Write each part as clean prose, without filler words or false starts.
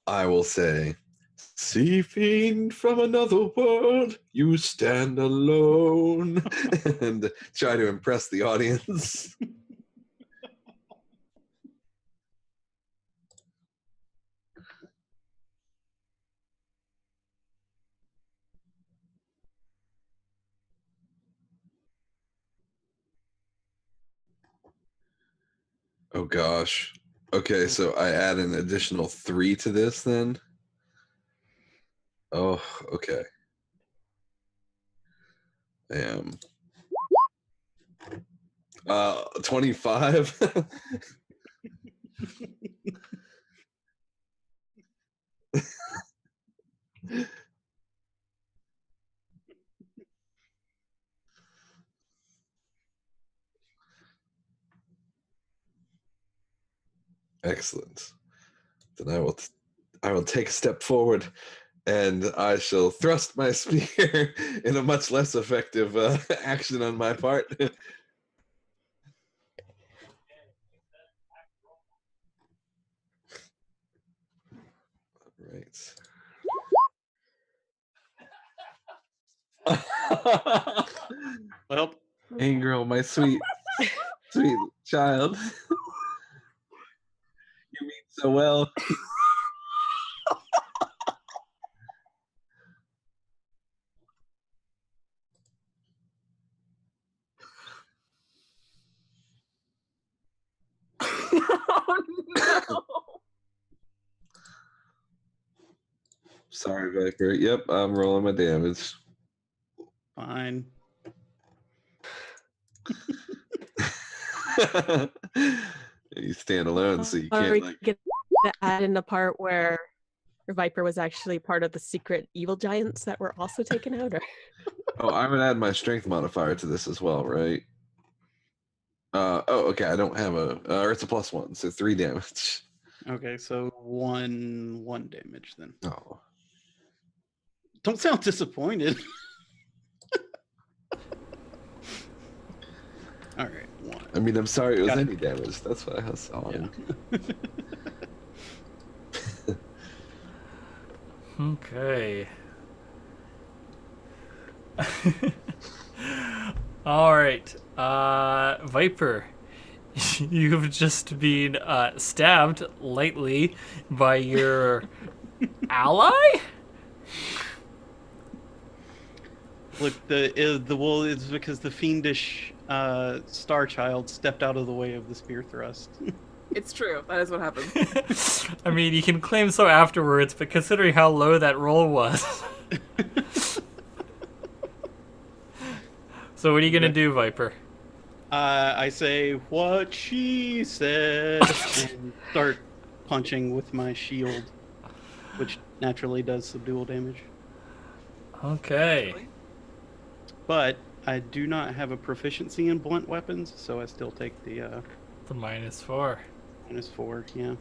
I will say, sea fiend from another world, you stand alone, and try to impress the audience. Oh gosh. Okay, so I add an additional 3 to this then. Oh, okay. I am 25. Excellent. Then I will take a step forward, and I shall thrust my spear in a much less effective action on my part. Right. Well, hey girl, my sweet child. You mean so well. Oh no. Sorry, Viper. Yep, I'm rolling my damage. fine. You stand alone, so you Are can't we like. gonna add in the part where Viper was actually part of the secret evil giants that were also taken out? Or Oh, I'm gonna add my strength modifier to this as well, right? Oh, okay. I don't have a. Or it's a +1, so 3 damage. Okay, so one damage then. Oh. Don't sound disappointed. All right, 1. I mean, I'm sorry it was Got it. any damage. That's why I was on. Yeah. Okay. All right. Viper, you've just been stabbed lightly by your ally? Look, it's because the fiendish Star Child stepped out of the way of the spear thrust. it's true. That is what happened. I mean, you can claim so afterwards, but considering how low that roll was. So what are you going to do, Viper? I say what she said and start punching with my shield, which naturally does subdual damage. Okay. But I do not have a proficiency in blunt weapons, so I still take the The -4. -4, yeah.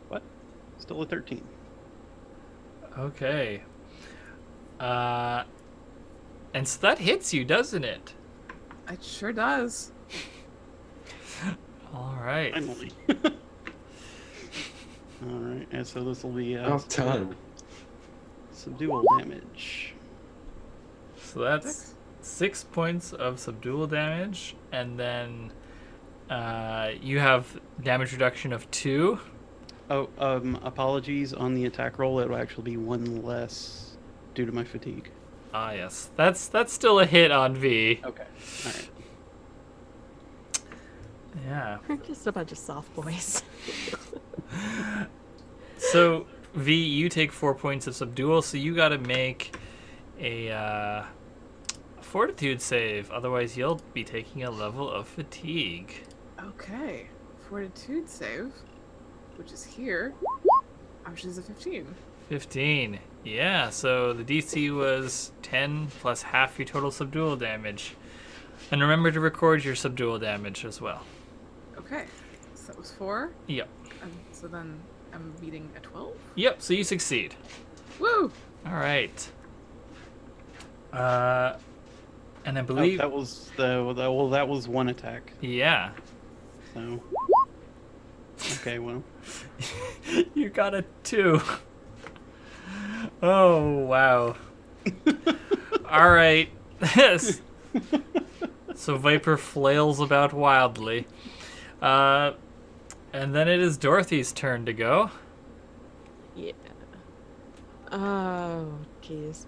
What? Still a 13. Okay. And so that hits you, doesn't it? It sure does. All right. Finally. All right, and so this will be About time. subdual damage. So that's 6 points of subdual damage, and then you have damage reduction of 2. Oh, apologies on the attack roll. It will actually be 1 less due to my fatigue. Ah, yes. That's still a hit on V. Okay. All right. Yeah. We're just a bunch of soft boys. So, V, you take 4 points of subdual, so you gotta make a fortitude save. Otherwise, you'll be taking a level of fatigue. Okay. Fortitude save, which is here, which is a 15. 15. Yeah, so the DC was 10 plus half your total subdual damage. And remember to record your subdual damage as well. Okay. So that was 4. Yep. So then I'm beating a 12? Yep, so you succeed. Woo! All right. And I Oh, believe, that was that was one attack. yeah, So. Okay, well. you got a 2. Oh wow. All right. Yes. So Viper flails about wildly. And then it is Dorothy's turn to go. Yeah. Oh, jeez.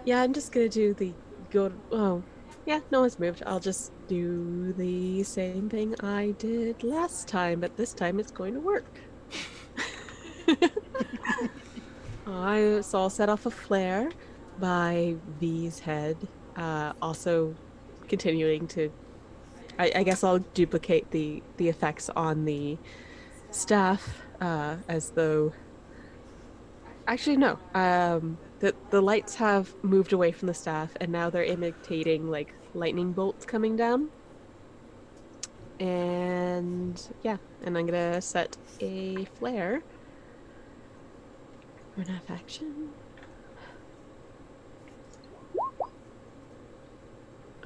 Yeah, I'm just gonna do the good. Oh, yeah, no one's moved. I'll just do the same thing I did last time, but this time it's going to work. So I'll set off a flare by V's head. Also, continuing to. I guess I'll duplicate the effects on the staff, as though. Actually, no. The lights have moved away from the staff, and now they're imitating like lightning bolts coming down. And yeah, and I'm gonna set a flare. Run out of action.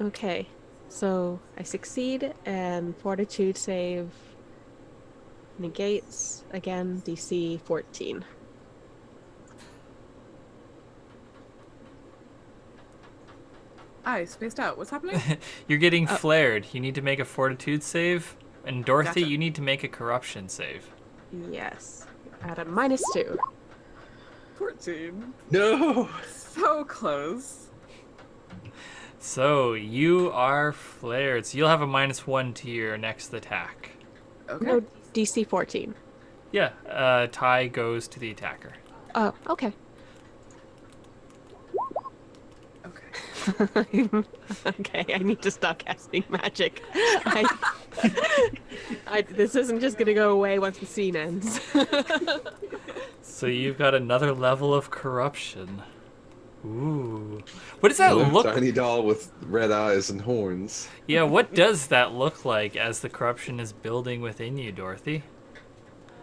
Okay, so I succeed, and fortitude save negates again. DC 14. I spaced out. What's happening? You're getting flared. You need to make a fortitude save. And Dorothy, Gotcha. you need to make a corruption save. Yes, at a -2. 14. No. So close. So you are flared. So you'll have a -1 to your next attack. Okay. No, DC 14. Yeah, tie goes to the attacker. Oh, okay. Okay. Okay, I need to stop casting magic. This isn't just gonna go away once the scene ends. So you've got another level of corruption. Ooh. What does that Another look tiny doll with red eyes and horns. Yeah, what does that look like as the corruption is building within you, Dorothy?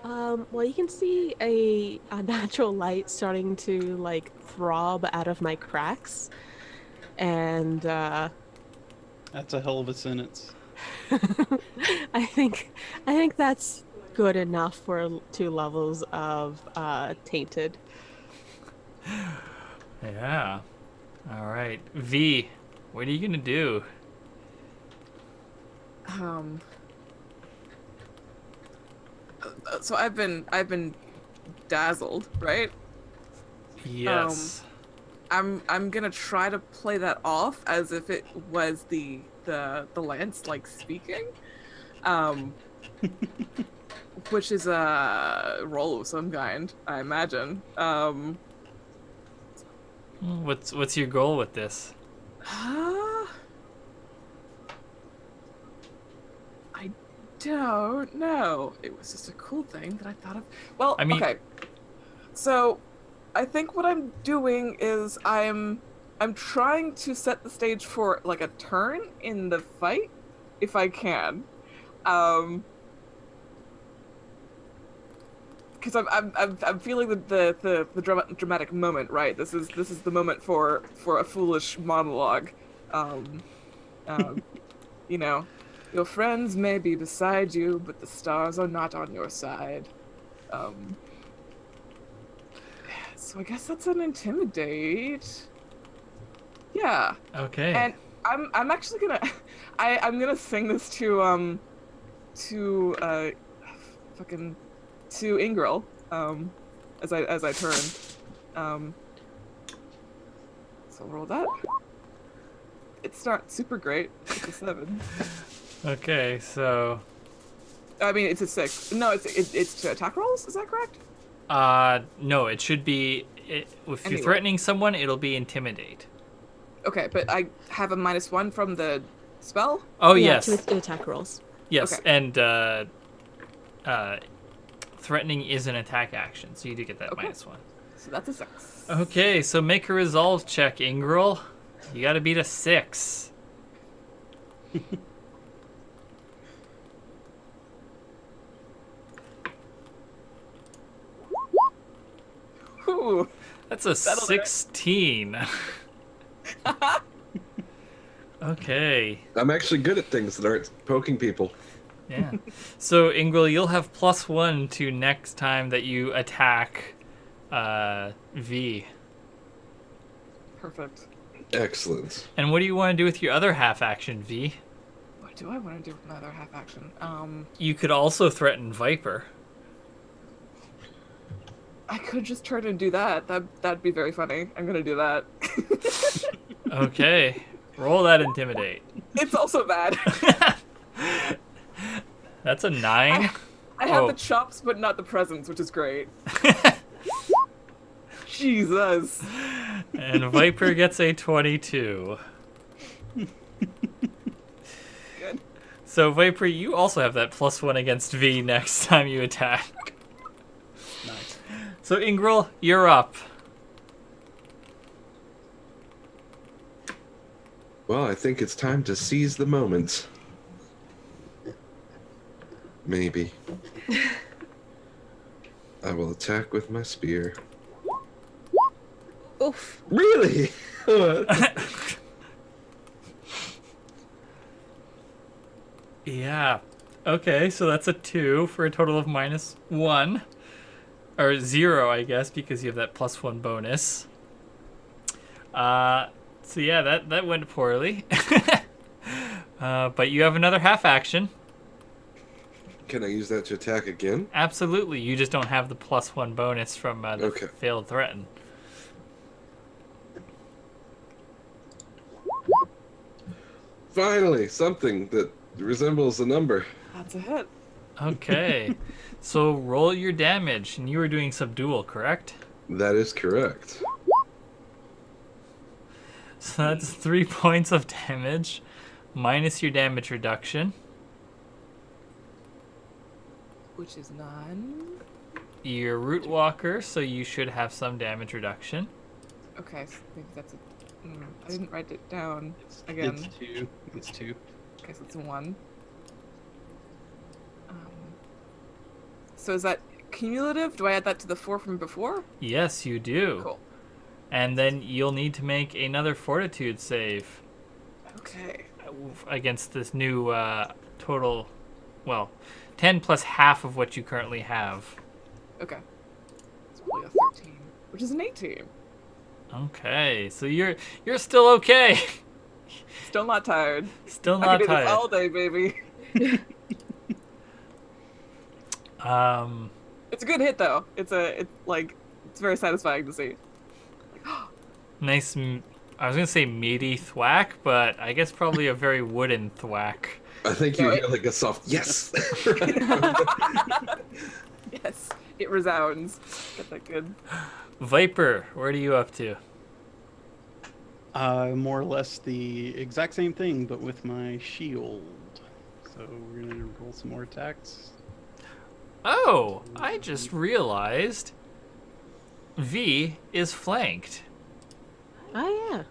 Well, you can see a natural light starting to like throb out of my cracks, and That's a hell of a sentence. I think that's good enough for 2 levels of tainted. Yeah. All right. V, what are you going to do? So I've been dazzled, right? Yes. I'm gonna try to play that off as if it was the lance like speaking, which is a roll of some kind, I imagine. What's your goal with this? I don't know. It was just a cool thing that I thought of. Well, I mean- okay. So, I think what I'm doing is I'm trying to set the stage for like a turn in the fight, if I can. Because I'm feeling the dramatic moment, right? This is the moment for a foolish monologue. You know, your friends may be beside you, but the stars are not on your side. So I guess that's an intimidate. Yeah. Okay. And I'm actually gonna I'm gonna sing this to Ingril, as I turn. So roll that. It's not super great. It's a 7. Okay, so I mean, it's a 6. No, it's to attack rolls. Is that correct? no, it should be if you're Anyway. threatening someone, it'll be intimidate. Okay, but I have a -1 from the spell. Oh, Yeah, yes. to attack rolls. Yes, Okay. and threatening is an attack action, so you do get that Okay. -1. So that's a 6. Okay, so make a resolve check, Ingril. You gotta beat a 6. Ooh. That's a That'll do it. 16. Okay. I'm actually good at things that aren't poking people. Yeah. So, Ingrid, you'll have +1 to next time that you attack V. Perfect. Excellent. And what do you want to do with your other half action, V? What do I want to do with my other half action? You could also threaten Viper. I could just turn and do that. That'd be very funny. I'm gonna do that. Okay. Roll that intimidate. It's also bad. That's a 9. I have Oh. the chops, but not the presence, which is great. Jesus. And Viper gets a 22. Good. So, Viper, you also have that +1 against V next time you attack. Nice. So, Ingril, you're up. Well, I think it's time to seize the moment. Maybe. I will attack with my spear. Oof. Really? Yeah. Okay, so that's a 2 for a total of -1. Or 0, I guess, because you have that +1 bonus. So yeah, that went poorly. But you have another half action. Can I use that to attack again? Absolutely. You just don't have the +1 bonus from the Okay. failed threaten. Finally, something that resembles a number. That's a hit. Okay. So roll your damage, and you were doing subdual, correct? That is correct. So that's 3 points of damage, minus your damage reduction. Which is none. You're Root Walker, so you should have some damage reduction. Okay, so maybe that's a. I didn't write it down. It's, Again. It's 2. It's 2. Okay, so it's a 1. So is that cumulative? Do I add that to the 4 from before? Yes, you do. Cool. And then you'll need to make another Fortitude save Okay. against this new total, well, 10 plus half of what you currently have. Okay. It's probably a 13, which is an 18. Okay, so you're still okay. Still not tired. Still I not can do this tired. all day, baby. It's a good hit though. It's very satisfying to see. Nice. I was gonna say meaty thwack, but I guess probably a very wooden thwack. I think you hear like a soft yes. Yes, it resounds. Got that good. Viper, what are you up to? More or less the exact same thing, but with my shield. So we're gonna roll some more attacks. Oh, I just realized V is flanked. Oh yeah.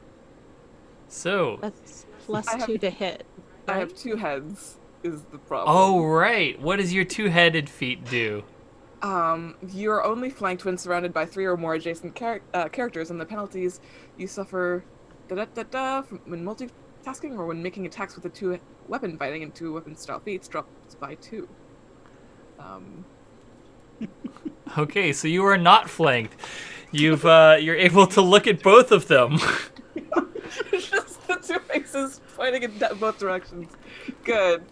So, That's plus I have- 2 to hit. I right? have 2 heads. Is the problem? oh right, what does your two-headed feat do? You're only flanked when surrounded by 3 or more adjacent characters, and the penalties you suffer when multitasking or when making attacks with a 2-weapon fighting and 2-weapon style feats drops by 2. Okay, so you are not flanked. You're able to look at both of them. It's just the 2 faces pointing in both directions. Good.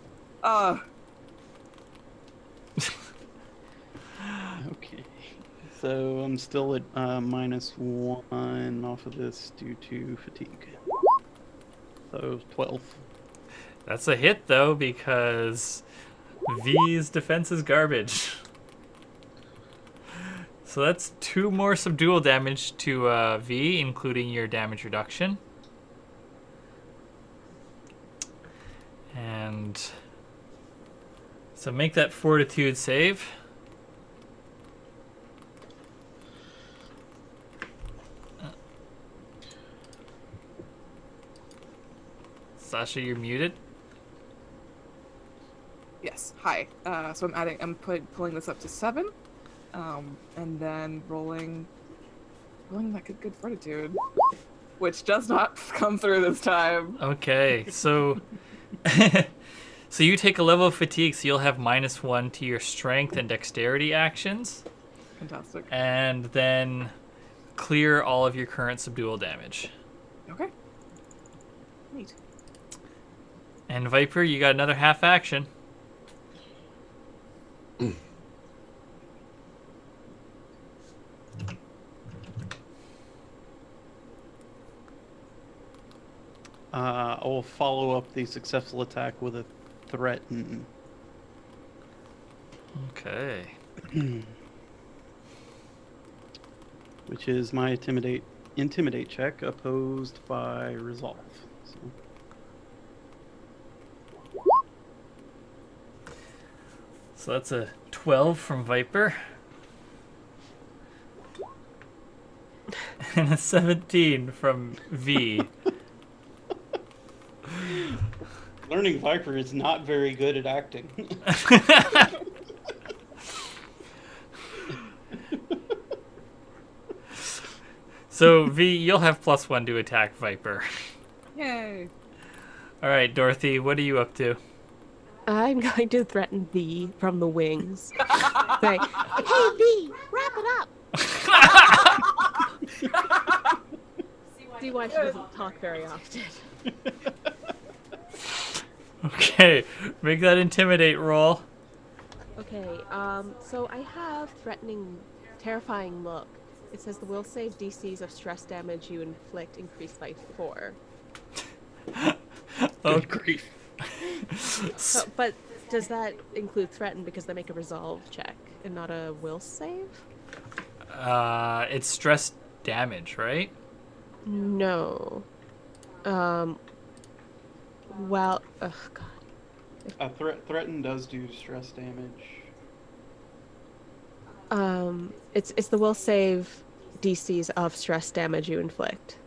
Okay. So I'm still at -1 off of this due to fatigue. So 12. That's a hit though, because V's defense is garbage. So that's 2 more subdual damage to V, including your damage reduction. And so make that Fortitude save. Sasha, you're muted. Yes. Hi. So I'm pulling this up to 7, and then rolling rolling that good fortitude, which does not come through this time. Okay, so so you take a level of fatigue, so you'll have -1 to your strength and dexterity actions, Fantastic. and then clear all of your current subdual damage. Okay. Neat. And Viper, you got another half action. I will follow up the successful attack with a threaten. Okay. Which is my intimidate check opposed by resolve. So. So that's a 12 from Viper. And a 17 from V. Learning Viper is not very good at acting. So V, you'll have +1 to attack Viper. Yay. All right, Dorothy, what are you up to? I'm going to threaten V from the wings. Say, hey V, wrap it up. See why she doesn't talk very often. Okay, make that intimidate roll. Okay, so I have terrifying look. It says the will save DCs of stress damage you inflict increased by 4. Good grief. So, but does that include threaten because they make a resolve check and not a will save? It's stress damage, right? No. Well, oh god. Threaten does do stress damage. It's the will save DCs of stress damage you inflict.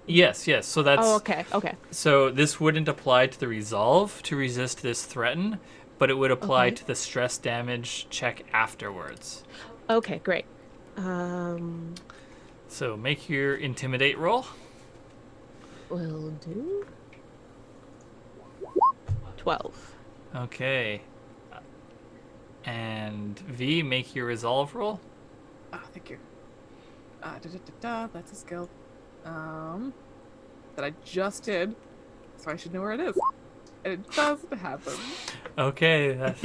Yes. So that's. Oh, okay. So this wouldn't apply to the resolve to resist this threaten, but it would apply Okay. to the stress damage check afterwards. Okay, great. So make your intimidate roll. Will do. 12. Okay. And V, make your resolve roll. Ah, thank you. That's a skill. That I just did, so I should know where it is. And it doesn't happen. Okay.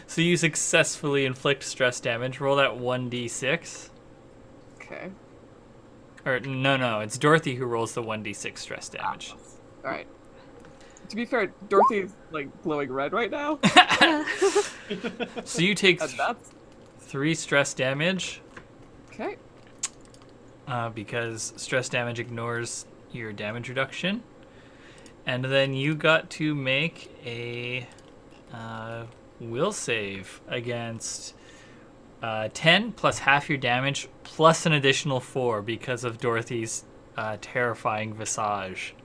So you successfully inflict stress damage. Roll that 1d6. Okay. Or no, it's Dorothy who rolls the 1d6 stress damage. All right. To be fair, Dorothy's like glowing red right now, So you take and that's 3 stress damage. okay. Because stress damage ignores your damage reduction. And then you got to make a will save against 10 plus half your damage plus an additional 4 because of Dorothy's terrifying visage.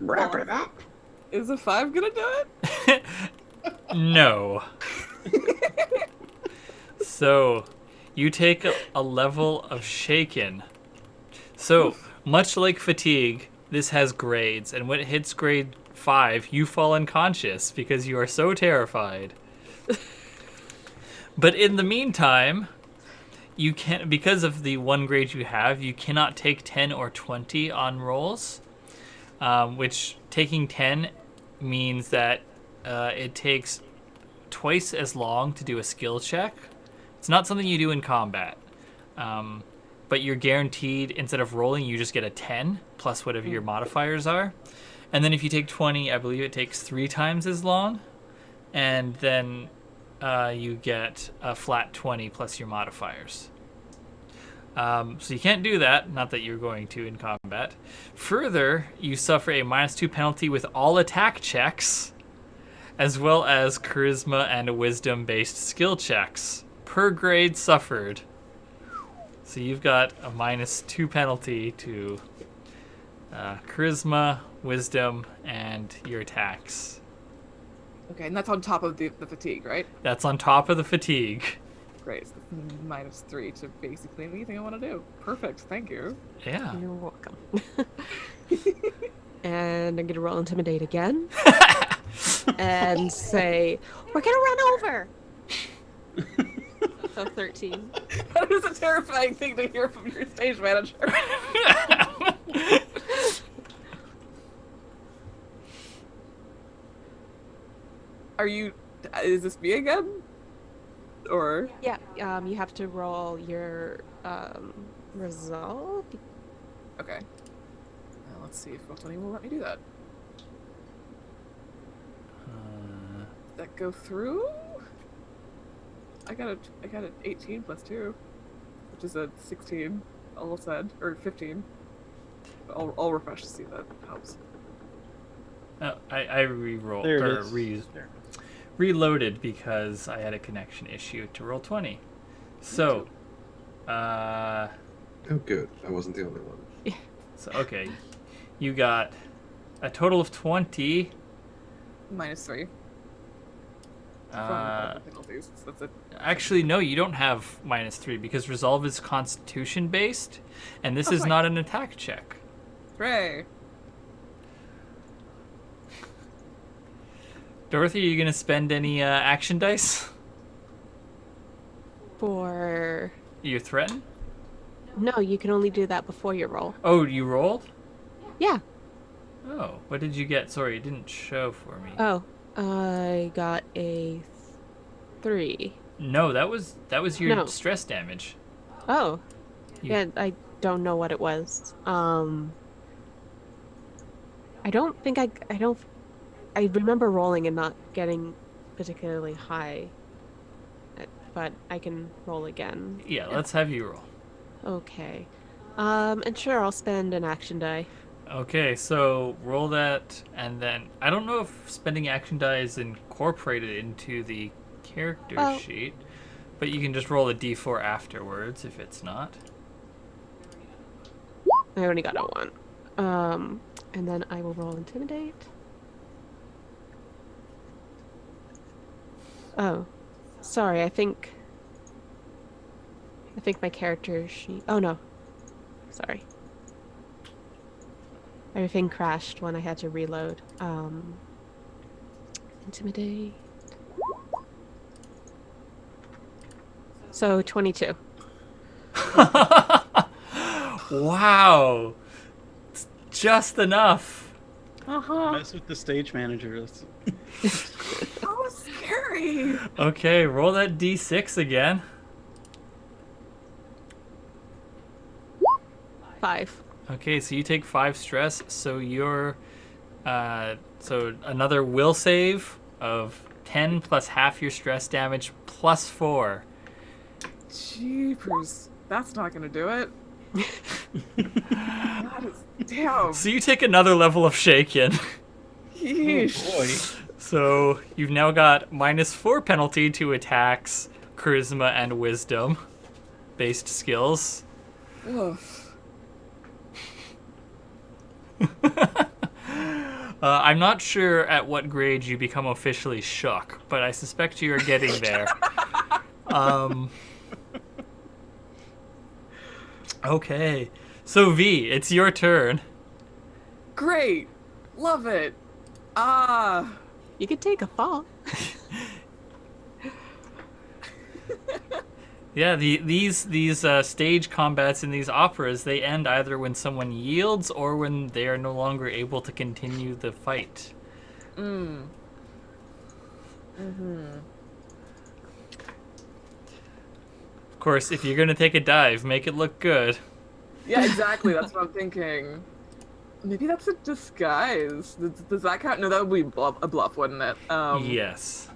Wrap it up. Is a 5 gonna do it? No. So you take a level of shaken. So much like fatigue, this has grades, and when it hits grade 5, you fall unconscious because you are so terrified. But in the meantime, you can't, because of the 1 grade you have, you cannot take 10 or 20 on rolls, which taking 10 means that it takes twice as long to do a skill check. It's not something you do in combat. But you're guaranteed, instead of rolling, you just get a 10 plus whatever your modifiers are. And then if you take 20, I believe it takes 3 times as long. And then you get a flat 20 plus your modifiers. So you can't do that, not that you're going to in combat. Further, you suffer a -2 penalty with all attack checks, as well as charisma and wisdom-based skill checks per grade suffered. So you've got a -2 penalty to charisma, wisdom, and your attacks. Okay, and that's on top of the fatigue, right? That's on top of the fatigue. Great. So that's -3 to basically anything I want to do. Perfect. Thank you. Yeah. You're welcome. And I'm gonna roll intimidate again. And say, we're gonna run over. So 13. That is a terrifying thing to hear from your stage manager. Is this me again? Or? Yeah, you have to roll your resolve. Okay. Let's see if Roll20 will let me do that. Did that go through? I got an 18 plus 2, which is a 16. All said, or 15. I'll refresh to see if that helps. I re-rolled There it or is. reloaded because I had a connection issue to Roll20. So, Oh, good. I wasn't the only one. okay, you got a total of 20. -3. From the penalties. So that's it. Actually, no, you don't have -3 because resolve is constitution based, and this Oh, is fine. not an attack check. Hooray! Dorothy, are you gonna spend any action dice? For You threaten? no, you can only do that before you roll. Oh, you rolled? Yeah. Oh, what did you get? Sorry, it didn't show for me. Oh, I got a 3. No, that was your No. stress damage. Oh, You- yeah. I don't know what it was. I don't think I don't. I remember rolling and not getting particularly high, but I can roll again. Yeah, let's have you roll. Okay. And sure, I'll spend an action die. Okay, so roll that, and then I don't know if spending action die is incorporated into the character Well- sheet, but you can just roll a d4 afterwards if it's not. I only got a 1. And then I will roll intimidate. Oh, sorry. I think my character sheet. Oh no, sorry. Everything crashed when I had to reload. Intimidate. So 22. Wow, it's just enough. Mess with the stage manager. That's- Oh, scary! Okay, roll that d6 again. 5. Okay, so you take 5 stress, so you're so another will save of 10 plus half your stress damage plus 4. Jeepers. That's not gonna do it. That is... Damn. So you take another level of shaken. Yeesh. Boy. So you've now got -4 penalty to attacks, charisma, and wisdom based skills. Ugh. I'm not sure at what grade you become officially shook, but I suspect you are getting there. Okay, so V, it's your turn. Great. Love it. You could take a fall. Yeah, these stage combats in these operas, they end either when someone yields or when they are no longer able to continue the fight. Of course, if you're gonna take a dive, make it look good. Yeah, exactly. That's what I'm thinking. Maybe that's a disguise. Does that count? No, that would be a bluff, wouldn't it? Yes.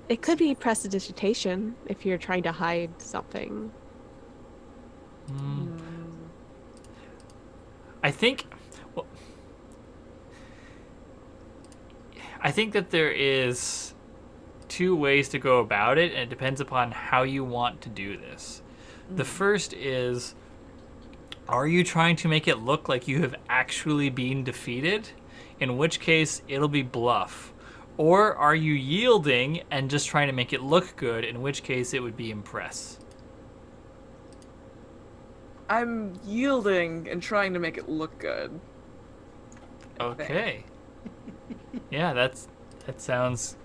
It could be prestidigitation if you're trying to hide something. I think. Well, I think that there is 2 ways to go about it, and it depends upon how you want to do this. The first is, are you trying to make it look like you have actually been defeated? In which case, it'll be bluff. Or are you yielding and just trying to make it look good, in which case it would be impress? I'm yielding and trying to make it look good. Okay. Yeah, that sounds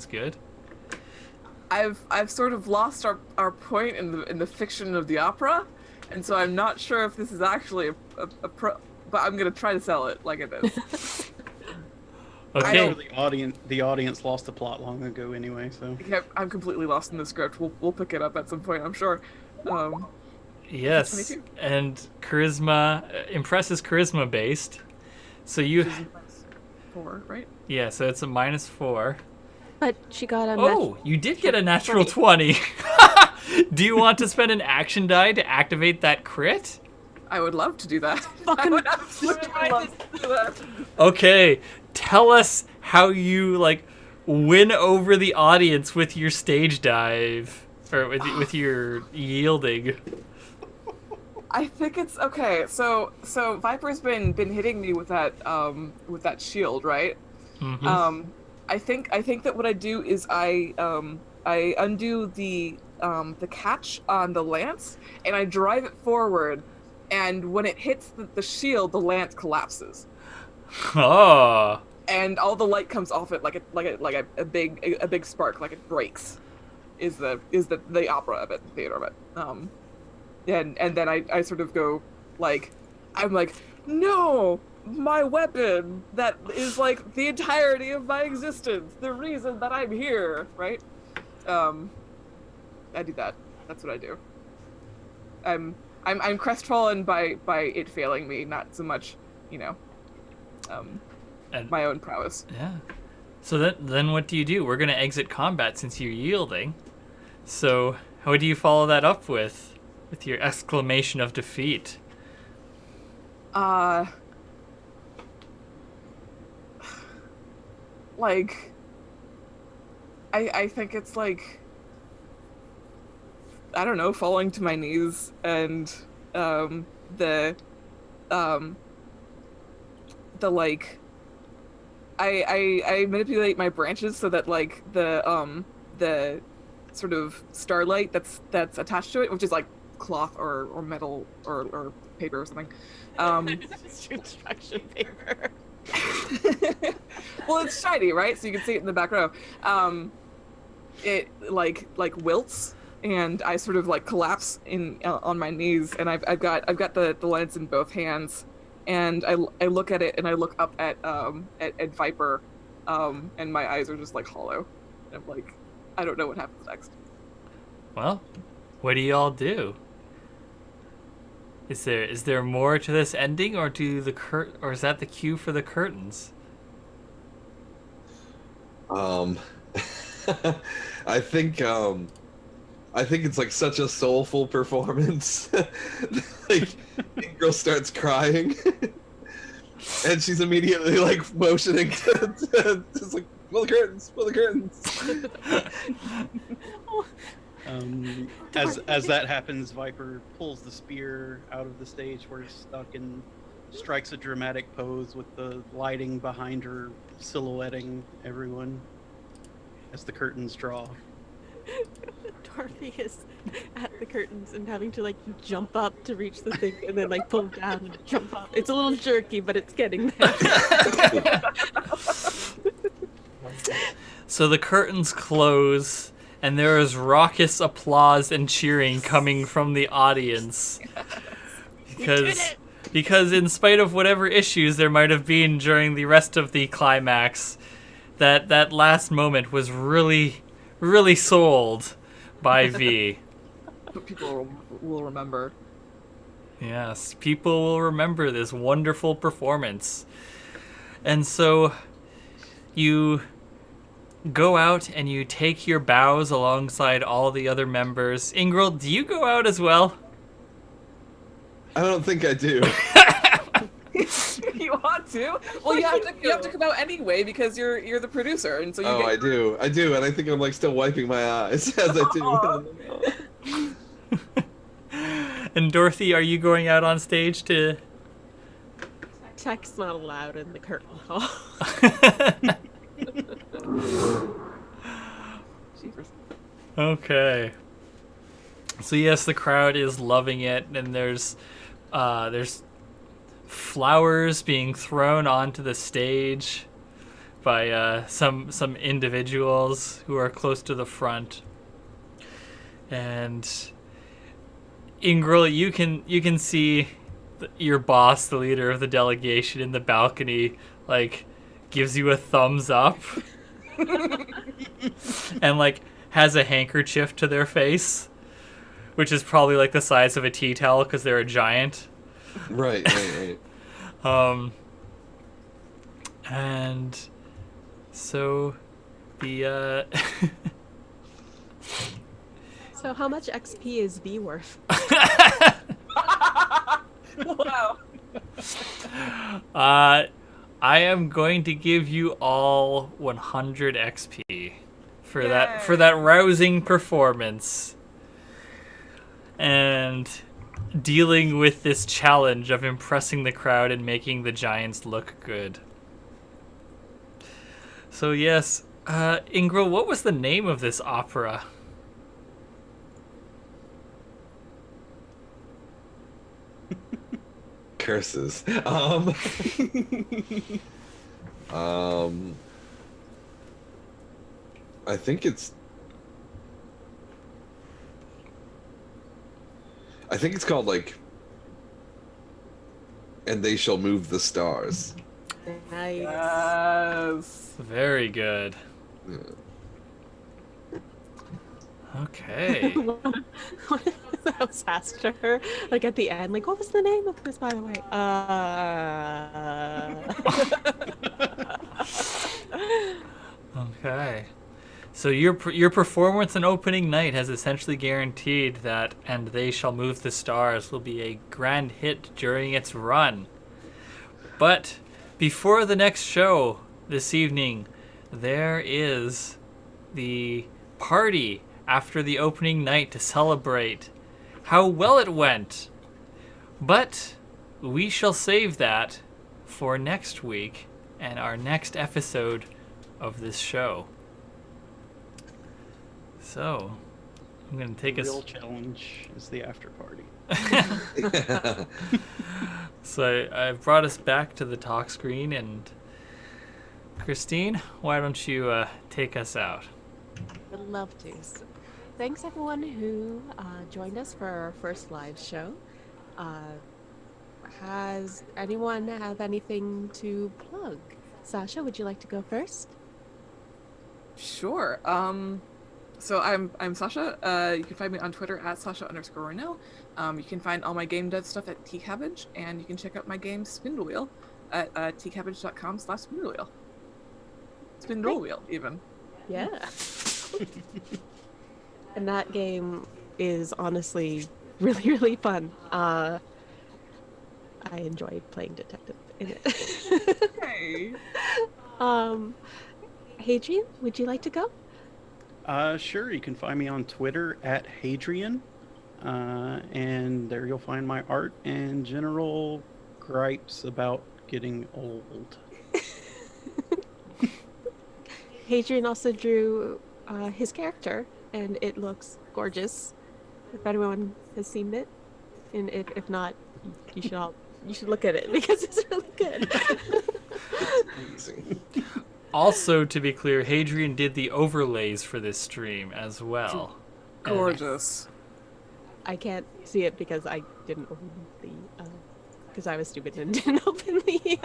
good. I've sort of lost our point in the fiction of the opera, and so I'm not sure if this is actually a pro, but I'm gonna try to sell it like it is. Okay. I know the audience lost the plot long ago anyway, so. Yeah, I'm completely lost in the script. We'll pick it up at some point, I'm sure. Yes, 22. and charisma, impress is charisma based. So you, Which is -4, right? yeah, so it's a -4. But she got a Oh, you did get a natural 20. Do you want to spend an action die to activate that crit? I would love to do that. I Fucking would absolutely love to do that. Okay, tell us how you like win over the audience with your stage dive or with your yielding. I think it's okay. So Viper's been hitting me with that shield, right? Mhm. I think that what I do is I undo the catch on the lance and I drive it forward, and when it hits the shield, the lance collapses Oh. and all the light comes off it like a big spark, like it breaks. Is the opera of it, the theater of it. And then I sort of go like, I'm like, no, my weapon that is like the entirety of my existence, the reason that I'm here, right? I do that. That's what I do. I'm crestfallen by it failing me, not so much, And my own prowess. yeah. So then what do you do? We're gonna exit combat since you're yielding. So how do you follow that up with your exclamation of defeat? Like, I think it's like, I don't know, falling to my knees and the like, I manipulate my branches so that like the sort of starlight that's attached to it, which is like cloth or metal or paper or something. construction paper. Well, it's shiny, right? So you can see it in the back row. It like wilts, and I sort of like collapse on my knees, and I've got the lens in both hands, and I look at it, and I look up at Viper, and my eyes are just like hollow. And I'm like, I don't know what happens next. Well, what do you all do? Is there more to this ending, or or is that the cue for the curtains? I think it's like such a soulful performance. Like, girl starts crying, and she's immediately like motioning to just like pull the curtains. As that happens, Viper pulls the spear out of the stage where it's stuck and strikes a dramatic pose with the lighting behind her silhouetting everyone as the curtains draw. Dorothy is at the curtains and having to like jump up to reach the thing and then like pull down and jump up. It's a little jerky, but it's getting there. So the curtains close, and there is raucous applause and cheering coming from the audience. Because in spite of whatever issues there might have been during the rest of the climax, that last moment was really, really sold by V. People will remember. Yes, people will remember this wonderful performance. And so you go out and you take your bows alongside all the other members. Ingril, do you go out as well? I don't think I do. You want to? Well, you have to come out anyway because you're the producer, and so you. Oh, get... I do, and I think I'm like still wiping my eyes as I do. And Dorothy, are you going out on stage to... Tech's not allowed in the curtain hall. Jeepers. Okay. So yes, the crowd is loving it, and there's flowers being thrown onto the stage by some individuals who are close to the front. And Ingril, you can see your boss, the leader of the delegation, in the balcony, like gives you a thumbs up, and like has a handkerchief to their face, which is probably like the size of a tea towel because they're a giant. Right. And so the So how much XP is V worth? Wow. I am going to give you all 100 XP for that rousing performance and dealing with this challenge of impressing the crowd and making the giants look good. So yes, Ingril, what was the name of this opera? Curses. I think it's called like "And They Shall Move the Stars." Nice. Yes. Very good. Yeah. Okay. I was asked to her, like at the end, like, what was the name of this, by the way? Okay. So your performance on opening night has essentially guaranteed that "And They Shall Move the Stars" will be a grand hit during its run. But before the next show this evening, there is the party after the opening night to celebrate how well it went. But we shall save that for next week and our next episode of this show. So, I'm going to take The us... real challenge is the after party. So I've brought us back to the talk screen, and Christine, why don't you take us out? Would love to. So, thanks everyone who joined us for our first live show. Has anyone have anything to plug? Sasha, would you like to go first? Sure. So I'm Sasha. You can find me on Twitter at Sasha_Ronell. You can find all my game dev stuff at tcabbage, and you can check out my game Spindle Wheel at tcabbage.com/spindlewheel. Spindle Wheel, even. Yeah. And that game is honestly really, really fun. I enjoy playing detective in it. Hey. Hadrian, would you like to go? Sure, you can find me on Twitter at Hadrian, and there you'll find my art and general gripes about getting old. Hadrian also drew his character, and it looks gorgeous. If anyone has seen it, and if not, you should look at it because it's really good. Amazing. Also, to be clear, Hadrian did the overlays for this stream as well. Gorgeous. I can't see it because I didn't open the because I was stupid and didn't open the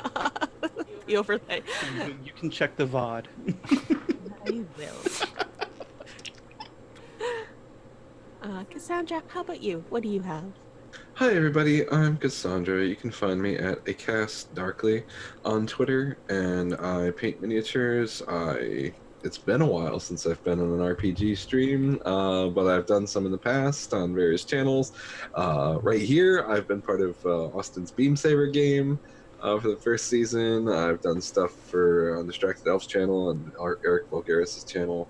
overlay. You can check the VOD. I will. Cassandra, how about you? What do you have? Hi everybody, I'm Cassandra. You can find me at acastdarkly on Twitter, and I paint miniatures. It's been a while since I've been on an RPG stream, but I've done some in the past on various channels. Right here, I've been part of Austin's Beam Saber game for the first season. I've done stuff for on Distracted Elves channel and Eric Vulgaris' channel.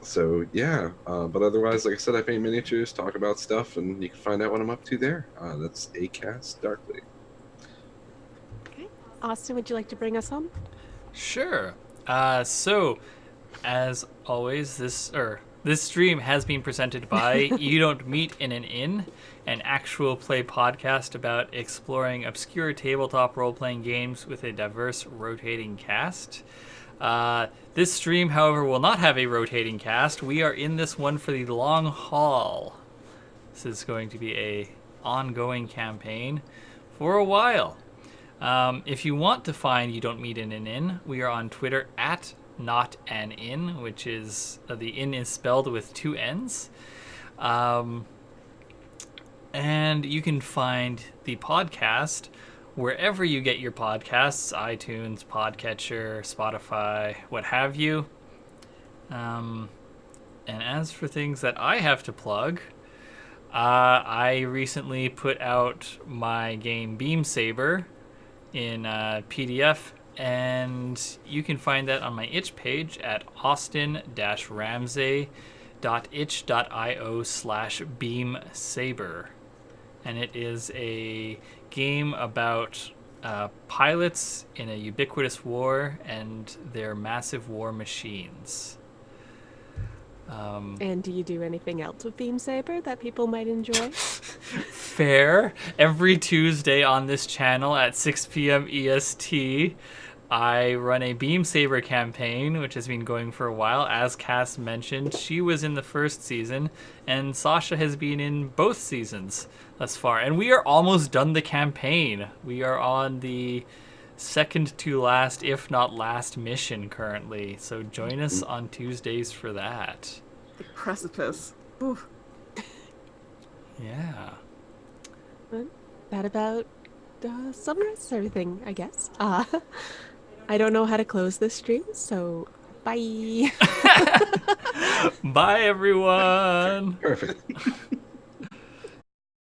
So yeah, but otherwise, like I said, I paint miniatures, talk about stuff, and you can find out what I'm up to there. That's Acast Darkly. Okay. Austin, would you like to bring us home? Sure. So, as always, this stream has been presented by You Don't Meet in an Inn, an actual play podcast about exploring obscure tabletop role-playing games with a diverse rotating cast. This stream, however, will not have a rotating cast. We are in this one for the long haul. This is going to be a ongoing campaign for a while. If you want to find You Don't Meet in an Inn, we are on Twitter at Not an Inn, which is the inn is spelled with 2 N's. And you can find the podcast wherever you get your podcasts, iTunes, Podcatcher, Spotify, what have you. And as for things that I have to plug, I recently put out my game Beam Saber in PDF, and you can find that on my itch page at austin-ramsey.itch.io/beamsaber. And it is a game about pilots in a ubiquitous war and their massive war machines. And do you do anything else with Beam Saber that people might enjoy? Fair. Every Tuesday on this channel at 6 p.m. EST, I run a Beam Saber campaign, which has been going for a while. As Cass mentioned, she was in the first season, and Sasha has been in both seasons thus far. And we are almost done the campaign. We are on the second to last, if not last, mission currently. So join us on Tuesdays for that. The precipice. Oof. Yeah. But that about summarizes everything, I guess. I don't know how to close this stream, so bye. Bye, everyone. Perfect.